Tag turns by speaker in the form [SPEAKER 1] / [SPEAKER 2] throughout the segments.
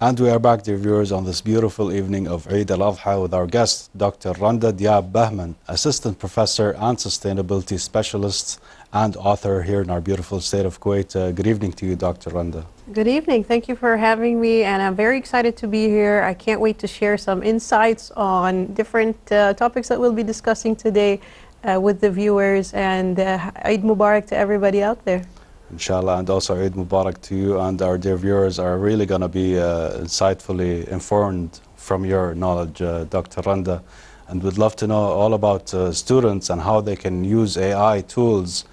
[SPEAKER 1] And we are back, dear viewers, on this beautiful evening of Eid al-Adha with our guest, Dr. Randa Diab-Bahman, Assistant Professor and Sustainability Specialist and author here in our beautiful state of Kuwait. Good evening to you, Dr. Randa.
[SPEAKER 2] Good evening. Thank you for having me, and I'm very excited to be here. I can't wait to share some insights on different topics that we'll be discussing today with the viewers, and Eid Mubarak to everybody out there.
[SPEAKER 1] Inshallah, and also Eid Mubarak to you, and our dear viewers are really going to be insightfully informed from your knowledge, Dr. Randa, and we'd love to know all about students and how they can use AI tools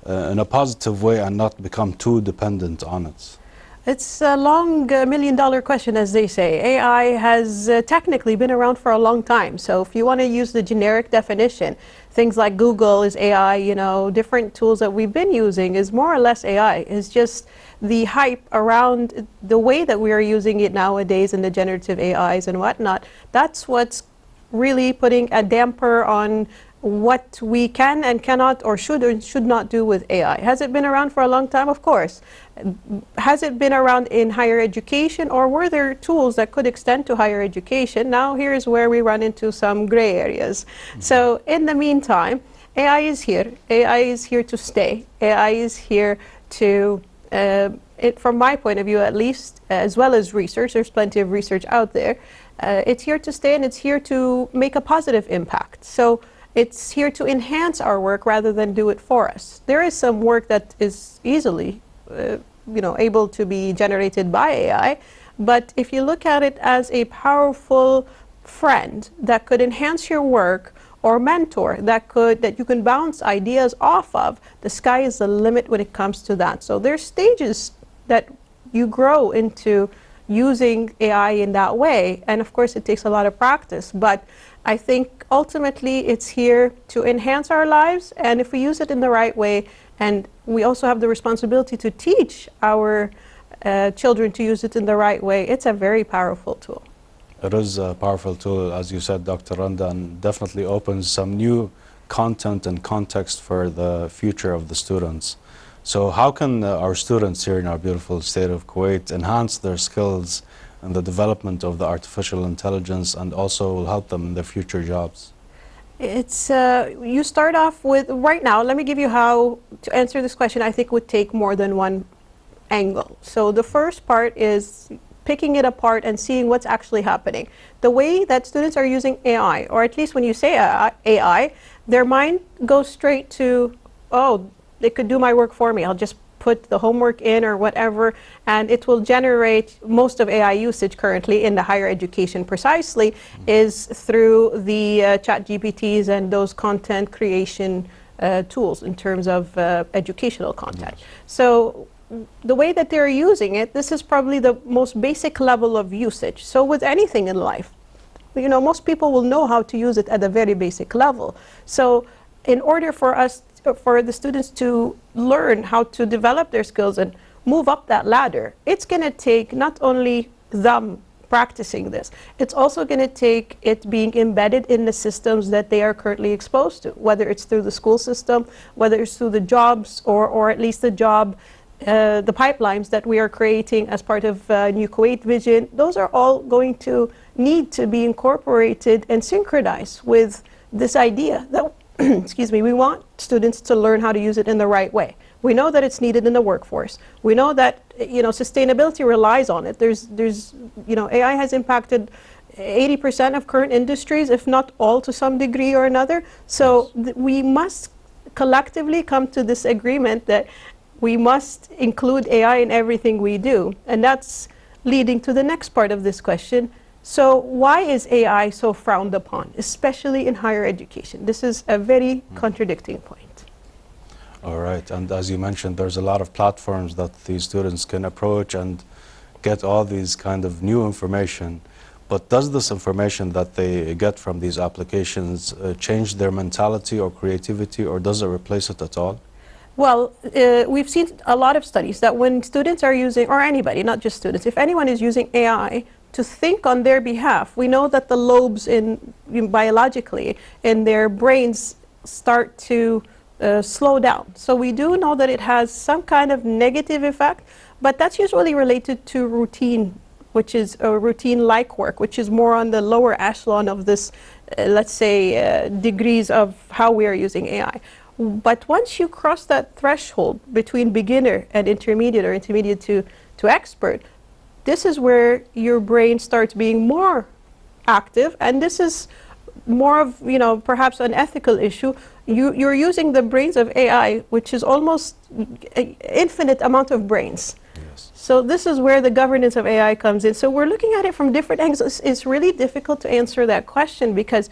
[SPEAKER 1] in a positive way and not become too dependent on it.
[SPEAKER 2] It's a long million-dollar question, as they say. AI has technically been around for a long time. So if you want to use the generic definition, things like Google is AI, you know, different tools that we've been using is more or less AI. It's just the hype around the way that we are using it nowadays in the generative AIs and whatnot. That's what's really putting a damper on what we can and cannot or should not do with AI. Has it been around for a long time? Of course. Has it been around in higher education, or were there tools that could extend to higher education? Now here's where we run into some gray areas. So in the meantime, AI is here. AI is here to stay. AI is here to, from my point of view at least, as well as research, there's plenty of research out there, it's here to stay, and it's here to make a positive impact. So it's here to enhance our work rather than do it for us. There is some work that is easily able to be generated by AI, but if you look at it as a powerful friend that could enhance your work, or mentor that you can bounce ideas off of, the sky is the limit when it comes to that. So there's stages that you grow into using AI in that way, and of course it takes a lot of practice, but I think ultimately it's here to enhance our lives, and if we use it in the right way, and we also have the responsibility to teach our children to use it in the right way, it's a very powerful tool.
[SPEAKER 1] It is a powerful tool, as you said, Dr. Randa, and definitely opens some new content and context for the future of the students. So how can our students here in our beautiful state of Kuwait enhance their skills in the development of the artificial intelligence, and also will help them in their future jobs?
[SPEAKER 2] It's, you start off with, right now, let me give you how to answer this question. I think would take more than one angle. So the first part is picking it apart and seeing what's actually happening. The way that students are using AI, or at least when you say AI, their mind goes straight to, oh, they could do my work for me. I'll just put the homework in or whatever, and it will generate. Most of AI usage currently in the higher education precisely is through the chat GPTs and those content creation tools in terms of educational content. So the way that they're using it, this is probably the most basic level of usage. So with anything in life, you know, most people will know how to use it at a very basic level. So in order for us, for the students to learn how to develop their skills and move up that ladder, it's going to take not only them practicing this, it's also going to take it being embedded in the systems that they are currently exposed to, whether it's through the school system, whether it's through the jobs, or at least the pipelines that we are creating as part of New Kuwait Vision. Those are all going to need to be incorporated and synchronized with this idea that excuse me, we want students to learn how to use it in the right way. We know that it's needed in the workforce. We know that, you know, sustainability relies on it. There's you know, AI has impacted 80% of current industries, if not all to some degree or another. So we must collectively come to this agreement that we must include AI in everything we do. And that's leading to the next part of this question. So why is AI so frowned upon, especially in higher education? This is a very contradicting point.
[SPEAKER 1] All right, and as you mentioned, there's a lot of platforms that these students can approach and get all these kind of new information. But does this information that they get from these applications change their mentality or creativity, or does it replace it at all?
[SPEAKER 2] Well, we've seen a lot of studies that when students are using, or anybody, not just students, if anyone is using AI to think on their behalf, we know that the lobes biologically in their brains start to slow down. So we do know that it has some kind of negative effect, but that's usually related to routine which is a routine-like work, which is more on the lower echelon of this, let's say, degrees of how we are using AI. But once you cross that threshold between beginner and intermediate, or intermediate to expert, this is where your brain starts being more active, and this is more of, you know, perhaps an ethical issue. You're using the brains of AI, which is almost an infinite amount of brains.
[SPEAKER 1] Yes.
[SPEAKER 2] So this is where the governance of AI comes in. So we're looking at it from different angles. It's really difficult to answer that question because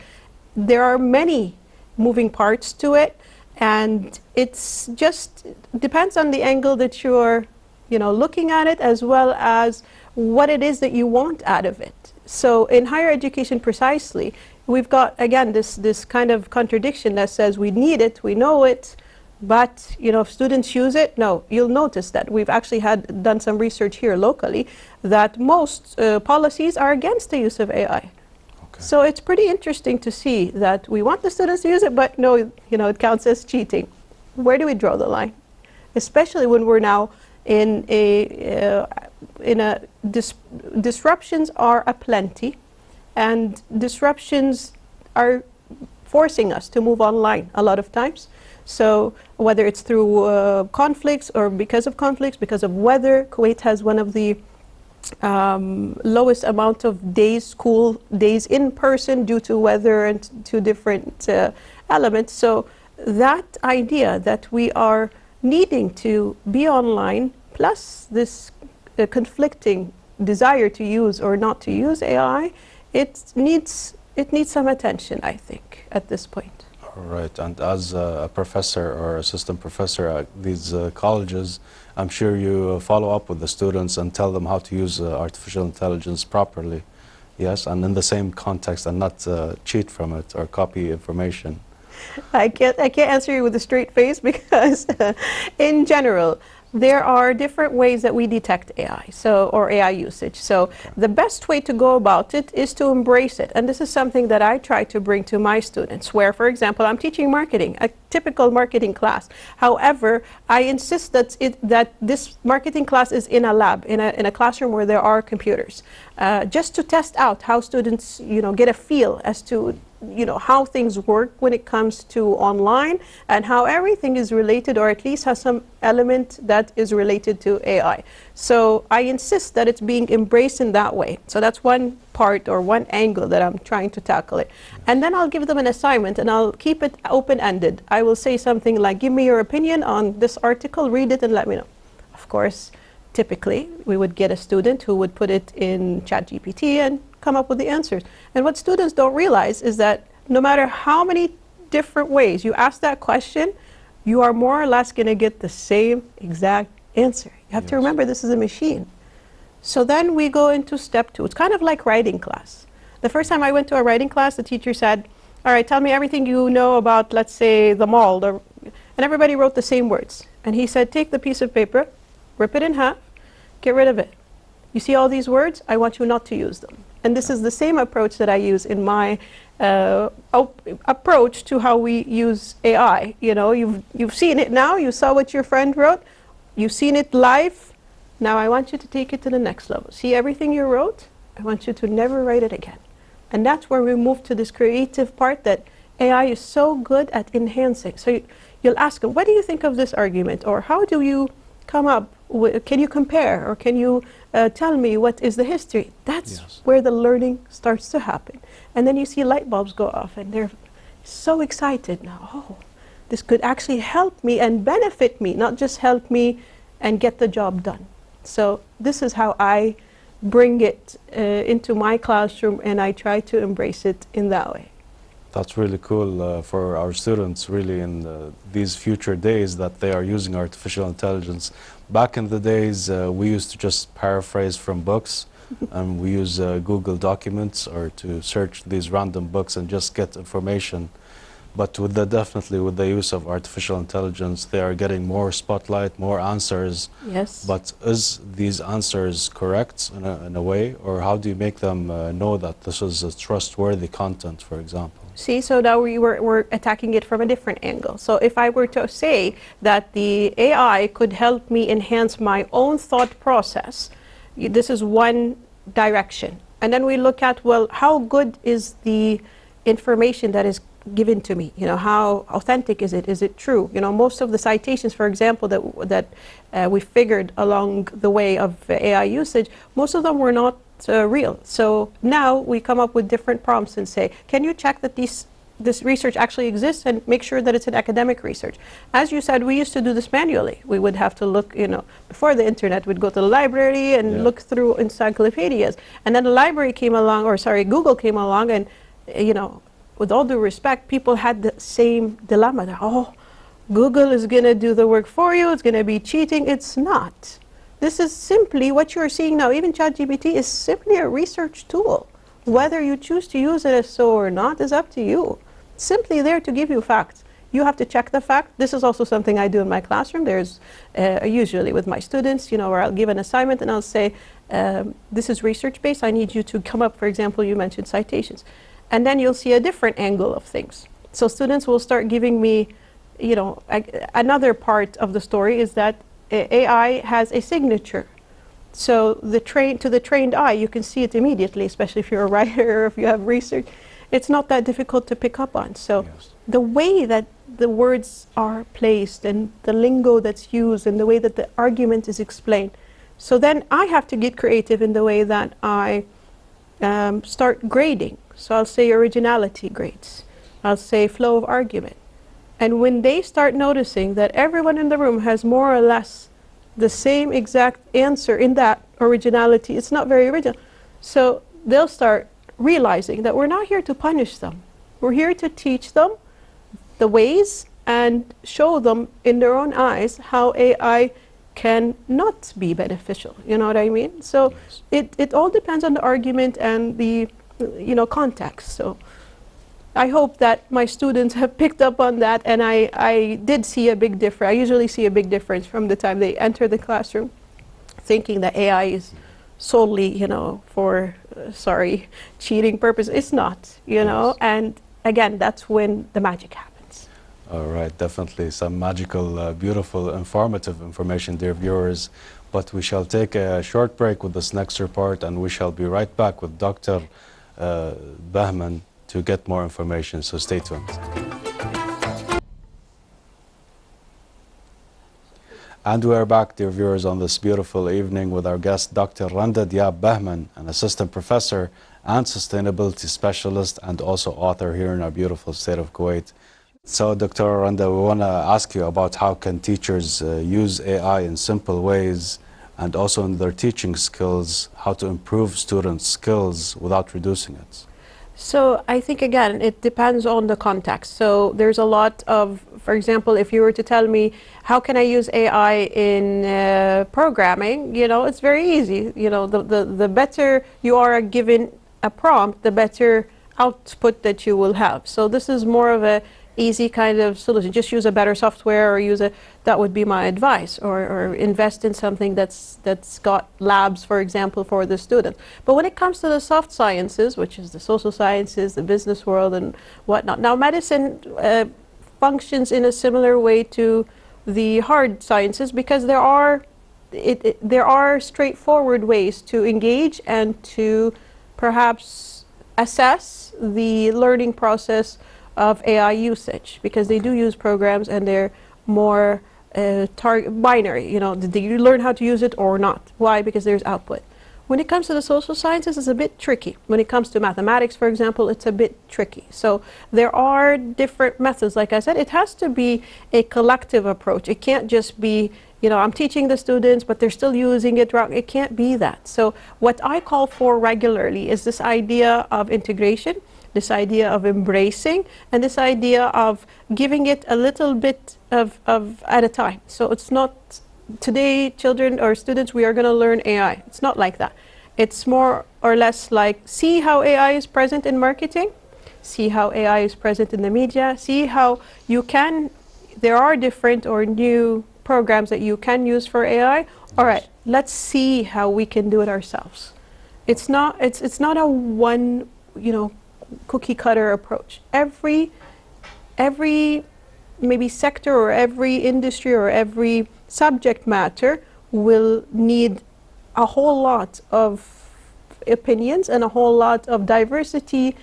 [SPEAKER 2] there are many moving parts to it, and it's just depends on the angle that you're, you know, looking at it, as well as what it is that you want out of it. So in higher education precisely, we've got, again, this kind of contradiction that says we need it, we know it, but, you know, if students use it, no. You'll notice that we've actually done some research here locally that most policies are against the use of AI.
[SPEAKER 1] Okay.
[SPEAKER 2] So it's pretty interesting to see that we want the students to use it, but no, you know, it counts as cheating. Where do we draw the line? Especially when we're now in a disruptions are aplenty, and disruptions are forcing us to move online a lot of times. So whether it's through conflicts, or because of conflicts, because of weather, Kuwait has one of the lowest amount of days, school days in person, due to weather and to different elements. So that idea that we are needing to be online, plus this conflicting desire to use or not to use AI, it needs some attention, I think, at this point.
[SPEAKER 1] All right, and as a professor or assistant professor at these colleges, I'm sure you follow up with the students and tell them how to use artificial intelligence properly, yes, and in the same context, and not cheat from it or copy information.
[SPEAKER 2] I can't answer you with a straight face because in general, there are different ways that we detect AI, or AI usage. So the best way to go about it is to embrace it. And this is something that I try to bring to my students, where, for example, I'm teaching marketing, a typical marketing class. However, I insist that this marketing class is in a lab, in a classroom where there are computers, just to test out how students, you know, get a feel as to, you know, how things work when it comes to online, and how everything is related, or at least has some element that is related to AI. So I insist that it's being embraced in that way. So that's one part, or one angle that I'm trying to tackle it. And then I'll give them an assignment, and I'll keep it open-ended. I will say something like, give me your opinion on this article, read it and let me know. Of course, typically we would get a student who would put it in ChatGPT and come up with the answers. And what students don't realize is that no matter how many different ways you ask that question, you are more or less going to get the same exact answer. You have to remember, this is a machine. So then we go into step 2. It's kind of like writing class. The first time I went to a writing class, the teacher said, all right, tell me everything you know about, let's say, the mall. And everybody wrote the same words. And he said, take the piece of paper, rip it in half, get rid of it. You see all these words? I want you not to use them. And this is the same approach that I use in my approach to how we use AI. You know, you've seen it now. You saw what your friend wrote. You've seen it live. Now I want you to take it to the next level. See everything you wrote? I want you to never write it again. And that's where we move to this creative part that AI is so good at enhancing. So you'll ask them, what do you think of this argument? Or how do you come up with, can you compare? Or can you tell me what is the history? That's where the learning starts to happen. And then you see light bulbs go off, and they're so excited now. Oh, this could actually help me and benefit me, not just help me and get the job done. So this is how I bring it into my classroom, and I try to embrace it in that way.
[SPEAKER 1] That's really cool for our students, really, in these future days, that they are using artificial intelligence. Back in the days, we used to just paraphrase from books, and we use Google Documents or to search these random books and just get information. But definitely with the use of artificial intelligence, they are getting more spotlight, more answers.
[SPEAKER 2] Yes.
[SPEAKER 1] But is these answers correct in a way, or how do you make them know that this is a trustworthy content, for example?
[SPEAKER 2] See, so now we're attacking it from a different angle. So if I were to say that the AI could help me enhance my own thought process, this is one direction. And then we look at, well, how good is the information that is given to me? You know, how authentic is it? Is it true? You know, most of the citations, for example, that we figured along the way of AI usage, most of them were not real. So now we come up with different prompts and say, can you check that this research actually exists and make sure that it's an academic research? As you said, we used to do this manually. We would have to look, you know, before the internet, we'd go to the library and look through encyclopedias. And then the library came along, or sorry, Google came along, and, you know, with all due respect, people had the same dilemma. That, oh, Google is going to do the work for you, it's going to be cheating. It's not. This is simply what you're seeing now. Even ChatGPT is simply a research tool. Whether you choose to use it as so or not is up to you. It's simply there to give you facts. You have to check the fact. This is also something I do in my classroom. There's usually with my students, you know, where I'll give an assignment and I'll say, this is research-based. I need you to come up, for example, you mentioned citations. And then you'll see a different angle of things. So students will start giving me, you know, another part of the story is that AI has a signature. So to the trained eye, you can see it immediately, especially if you're a writer or if you have research. It's not that difficult to pick up on. So the way that the words are placed and the lingo that's used and the way that the argument is explained. So then I have to get creative in the way that I start grading. So I'll say originality grades. I'll say flow of argument. And when they start noticing that everyone in the room has more or less the same exact answer in that originality, it's not very original. So they'll start realizing that we're not here to punish them. We're here to teach them the ways and show them in their own eyes how AI can not be beneficial. You know what I mean? So it all depends on the argument and the, you know, context. So I hope that my students have picked up on that, and I did see a big difference. I usually see a big difference from the time they enter the classroom, thinking that AI is solely, you know, for, cheating purpose. It's not, you know, and again, that's when the magic happens.
[SPEAKER 1] All right, definitely some magical, beautiful, informative information, dear viewers. But we shall take a short break with this next report, and we shall be right back with Dr. Bahman to get more information, so stay tuned. And we are back, dear viewers, on this beautiful evening with our guest, Dr. Randa Diab-Bahman, an assistant professor and sustainability specialist and also author here in our beautiful state of Kuwait. So, Dr. Randa, we want to ask you about how can teachers use AI in simple ways and also in their teaching skills, how to improve students' skills without reducing it.
[SPEAKER 2] So I think, again, it depends on the context. So there's a lot of, for example, if you were to tell me, how can I use AI in programming, you know, it's very easy. You know, the better you are given a prompt, the better output that you will have. So this is more of a easy kind of solution. Just use a better software, or that would be my advice, or invest in something that's got labs, for example, for the students. But when it comes to the soft sciences, which is the social sciences, the business world and whatnot, now medicine functions in a similar way to the hard sciences, because there are straightforward ways to engage and to perhaps assess the learning process of AI usage, because they do use programs and they're more binary. You know, do you learn how to use it or not? Why? Because there's output. When it comes to the social sciences, it's a bit tricky. When it comes to mathematics, for example, it's a bit tricky. So there are different methods. Like I said, it has to be a collective approach. It can't just be, you know, I'm teaching the students, but they're still using it wrong. It can't be that. So what I call for regularly is this idea of integration, this idea of embracing, and this idea of giving it a little bit of at a time. So it's not, today children or students, we are going to learn AI. It's not like that. It's more or less like, see how AI is present in marketing, see how AI is present in the media, see how you can, there are different or new programs that you can use for AI. All right, let's see how we can do it ourselves. It's not a one, you know, cookie cutter approach. Every maybe sector or every industry or every subject matter will need a whole lot of opinions and a whole lot of diversity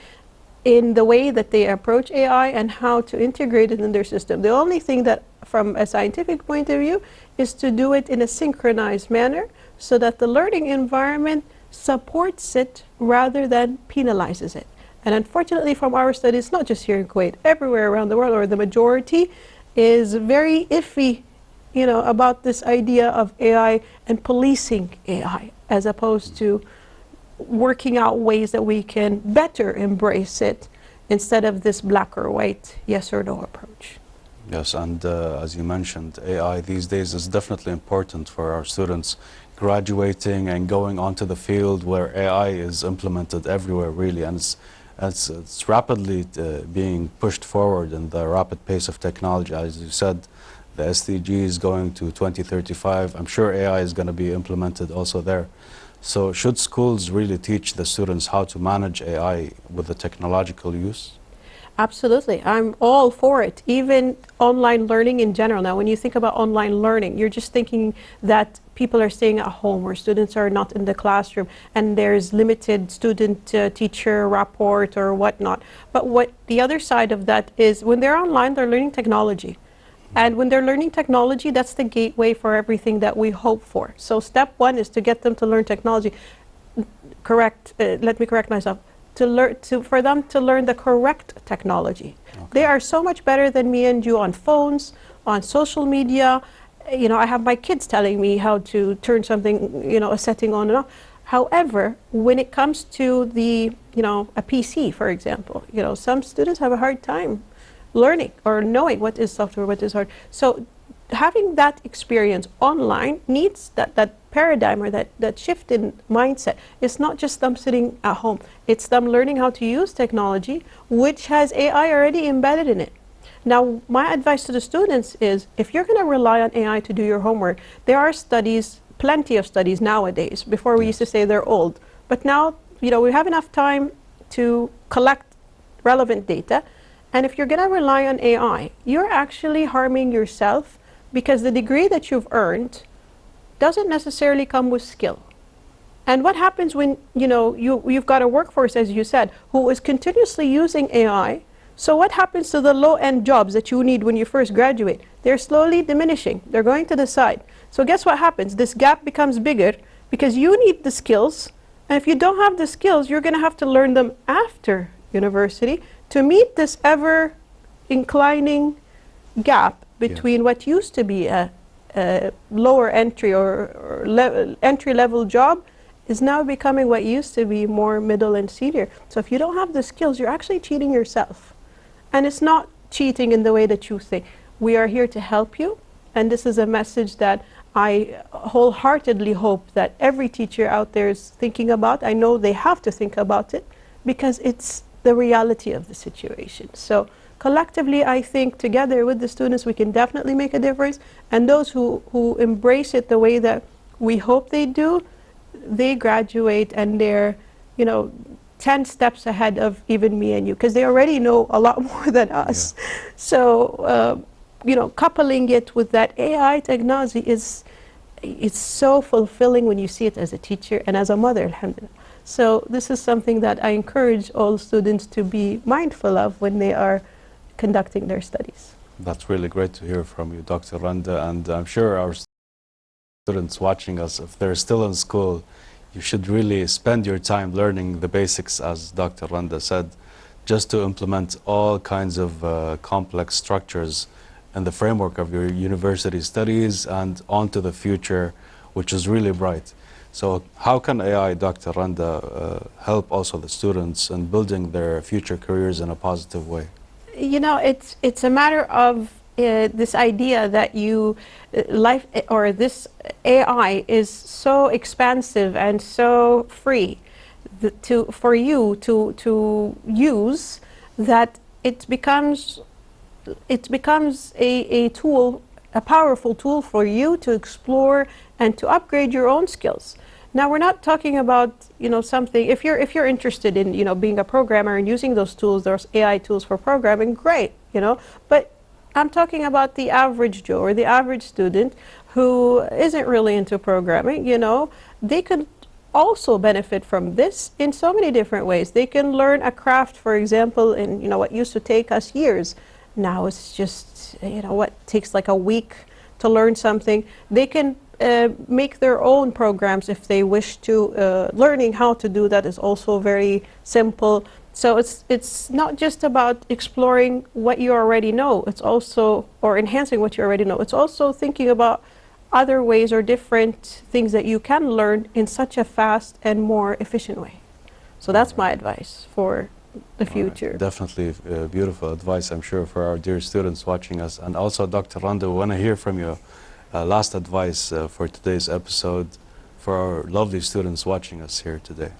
[SPEAKER 2] in the way that they approach AI and how to integrate it in their system. The only thing that, from a scientific point of view, is to do it in a synchronized manner so that the learning environment supports it rather than penalizes it. And unfortunately, from our studies, not just here in Kuwait, everywhere around the world, or the majority, is very iffy, you know, about this idea of AI and policing AI, as opposed to working out ways that we can better embrace it instead of this black or white, yes or no approach.
[SPEAKER 1] Yes, and as you mentioned, AI these days is definitely important for our students graduating and going onto the field where AI is implemented everywhere, really, and it's rapidly being pushed forward in the rapid pace of technology. As you said, the SDG is going to 2035. I'm sure AI is going to be implemented also there. So should schools really teach the students how to manage AI with the technological use?
[SPEAKER 2] Absolutely. I'm all for it. Even online learning in general. Now, when you think about online learning, you're just thinking that people are staying at home or students are not in the classroom and there's limited student-teacher rapport or whatnot. But what the other side of that is, when they're online, they're learning technology. And when they're learning technology, that's the gateway for everything that we hope for. So step one is to get them to learn technology. Let me correct myself. For them to learn the correct technology. Okay. They are so much better than me and you on phones, on social media. You know, I have my kids telling me how to turn something, you know, a setting on and off. However, when it comes to the, you know, a PC, for example, you know, some students have a hard time learning or knowing what is software, what is hard. So having that experience online needs that paradigm or that shift in mindset. It's not just them sitting at home. It's them learning how to use technology, which has AI already embedded in it. Now, my advice to the students is, if you're going to rely on AI to do your homework, there are studies, plenty of studies nowadays. Before we used to say they're old. But now, you know, we have enough time to collect relevant data. And if you're going to rely on AI, you're actually harming yourself, because the degree that you've earned doesn't necessarily come with skill. And what happens when, you know, you've got a workforce, as you said, who is continuously using AI? So what happens to the low-end jobs that you need when you first graduate? They're slowly diminishing. They're going to the side. So guess what happens? This gap becomes bigger because you need the skills. And if you don't have the skills, you're going to have to learn them after university to meet this ever-inclining gap between what used to be a lower entry or entry-level job is now becoming what used to be more middle and senior. So if you don't have the skills, you're actually cheating yourself. And it's not cheating in the way that you think. We are here to help you, and this is a message that I wholeheartedly hope that every teacher out there is thinking about. I know they have to think about it because it's the reality of the situation. So collectively, I think together with the students, we can definitely make a difference. And those who embrace it the way that we hope they do, they graduate and they're, you know, 10 steps ahead of even me and you, because they already know a lot more than us. Yeah. So, you know, coupling it with that AI technology it's so fulfilling when you see it as a teacher and as a mother, alhamdulillah. So this is something that I encourage all students to be mindful of when they are conducting their studies.
[SPEAKER 1] That's really great to hear from you, Dr. Randa, and I'm sure our students watching us, if they're still in school, you should really spend your time learning the basics, as Dr. Randa said, just to implement all kinds of complex structures in the framework of your university studies and onto the future, which is really bright. So how can AI, Dr. Randa, help also the students in building their future careers in a positive way?
[SPEAKER 2] You know, it's a matter of this idea that this AI is so expansive and so free for you to use that it becomes a tool, a powerful tool for you to explore and to upgrade your own skills. Now, we're not talking about, you know, something, if you're interested in, you know, being a programmer and using those tools, those AI tools for programming, great, you know, but I'm talking about the average Joe or the average student who isn't really into programming. You know, they could also benefit from this in so many different ways. They can learn a craft, for example, in, you know, what used to take us years. Now it's just, you know, what takes like a week to learn something. They can make their own programs if they wish to. Learning how to do that is also very simple. So it's not just about exploring what you already know. It's also, or enhancing what you already know. It's also thinking about other ways or different things that you can learn in such a fast and more efficient way. So that's my advice for the future.
[SPEAKER 1] Right. Definitely beautiful advice, I'm sure, for our dear students watching us. And also, Dr. Randa, we want to hear from you last advice for today's episode for our lovely students watching us here today.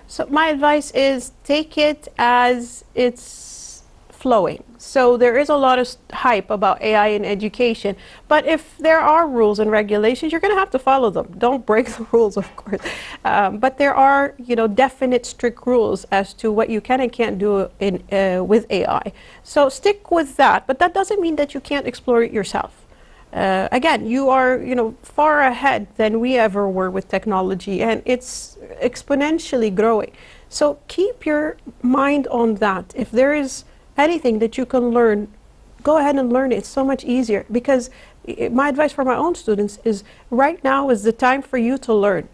[SPEAKER 2] So my advice is take it as it's flowing. So there is a lot of hype about AI in education, but if there are rules and regulations, you're going to have to follow them. Don't break the rules, of course. But there are, you know, definite strict rules as to what you can and can't do in, with AI. So stick with that, but that doesn't mean that you can't explore it yourself. Again, you are, you know, far ahead than we ever were with technology, and it's exponentially growing. So keep your mind on that. If there is anything that you can learn, go ahead and learn it. It's so much easier, because my advice for my own students is right now is the time for you to learn.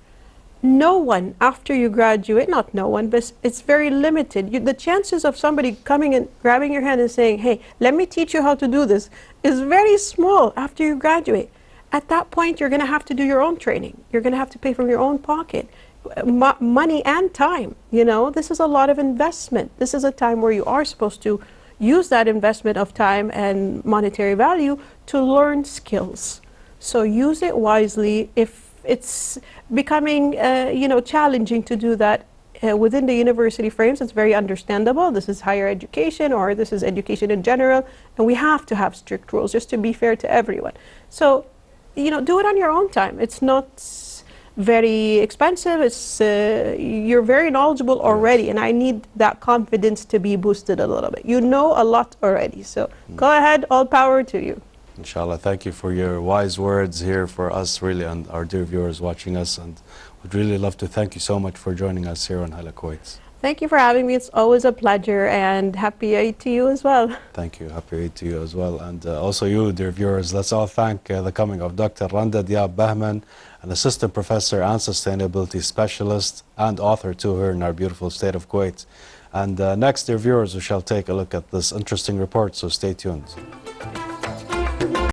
[SPEAKER 2] No one after you graduate, not no one, but it's very limited. The chances of somebody coming and grabbing your hand and saying, hey, let me teach you how to do this, is very small after you graduate. At that point, you're going to have to do your own training. You're going to have to pay from your own pocket, money and time. You know, this is a lot of investment. This is a time where you are supposed to use that investment of time and monetary value to learn skills. So use it wisely. If it's becoming, you know, challenging to do that within the university frames, it's very understandable. This is higher education, or this is education in general, and we have to have strict rules just to be fair to everyone. So, you know, do it on your own time. It's not very expensive. It's you're very knowledgeable already, and I need that confidence to be boosted a little bit. You know a lot already, so go ahead, all power to you.
[SPEAKER 1] Inshallah, thank you for your wise words here for us, really, and our dear viewers watching us. And we'd really love to thank you so much for joining us here on Hala Kuwait.
[SPEAKER 2] Thank you for having me. It's always a pleasure, and happy Eid to you as well.
[SPEAKER 1] Thank you. Happy Eid to you as well. And also you, dear viewers, let's all thank the coming of Dr. Randa Diab-Bahman, an assistant professor and sustainability specialist and author to her in our beautiful state of Kuwait. And next, dear viewers, we shall take a look at this interesting report, so stay tuned.